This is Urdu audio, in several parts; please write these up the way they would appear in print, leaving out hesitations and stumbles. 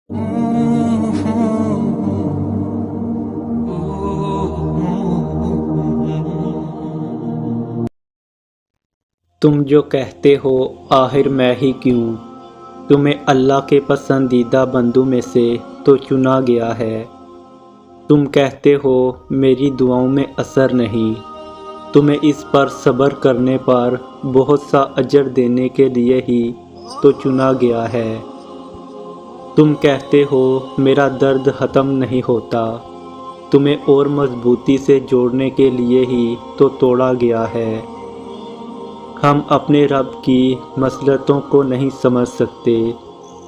تم جو کہتے ہو آخر میں ہی کیوں، تمہیں اللہ کے پسندیدہ بندوں میں سے تو چنا گیا ہے۔ تم کہتے ہو میری دعاؤں میں اثر نہیں، تمہیں اس پر صبر کرنے پر بہت سا اجر دینے کے لیے ہی تو چنا گیا ہے۔ تم کہتے ہو میرا درد ختم نہیں ہوتا، تمہیں اور مضبوطی سے جوڑنے کے لیے ہی تو توڑا گیا ہے۔ ہم اپنے رب کی مصلحتوں کو نہیں سمجھ سکتے،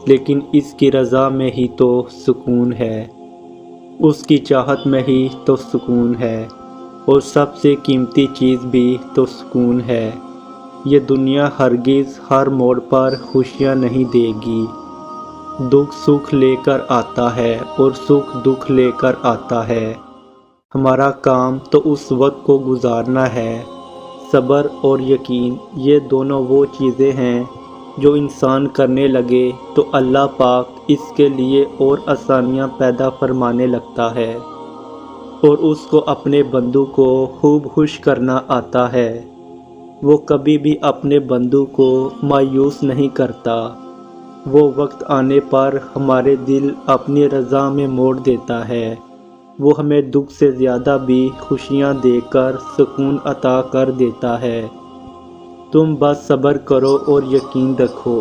لیکن اس کی رضا میں ہی تو سکون ہے، اس کی چاہت میں ہی تو سکون ہے، اور سب سے قیمتی چیز بھی تو سکون ہے۔ یہ دنیا ہرگز ہر موڑ پر خوشیاں نہیں دے گی، دکھ سکھ لے کر آتا ہے اور سکھ دکھ لے کر آتا ہے۔ ہمارا کام تو اس وقت کو گزارنا ہے۔ صبر اور یقین یہ دونوں وہ چیزیں ہیں جو انسان کرنے لگے تو اللہ پاک اس کے لیے اور آسانیاں پیدا فرمانے لگتا ہے، اور اس کو اپنے بندوں کو خوب خوش کرنا آتا ہے۔ وہ کبھی بھی اپنے بندوں کو مایوس نہیں کرتا، وہ وقت آنے پر ہمارے دل اپنی رضا میں موڑ دیتا ہے، وہ ہمیں دکھ سے زیادہ بھی خوشیاں دے کر سکون عطا کر دیتا ہے۔ تم بس صبر کرو اور یقین رکھو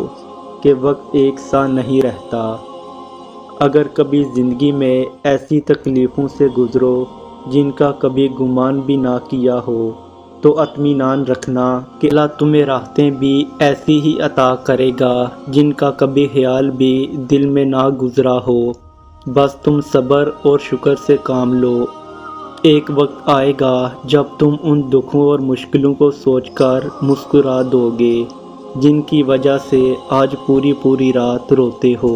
کہ وقت ایک سا نہیں رہتا۔ اگر کبھی زندگی میں ایسی تکلیفوں سے گزرو جن کا کبھی گمان بھی نہ کیا ہو، تو اطمینان رکھنا کہ اللہ تمہیں راحتیں بھی ایسی ہی عطا کرے گا جن کا کبھی خیال بھی دل میں نہ گزرا ہو۔ بس تم صبر اور شکر سے کام لو، ایک وقت آئے گا جب تم ان دکھوں اور مشکلوں کو سوچ کر مسکرا دو گے جن کی وجہ سے آج پوری پوری رات روتے ہو۔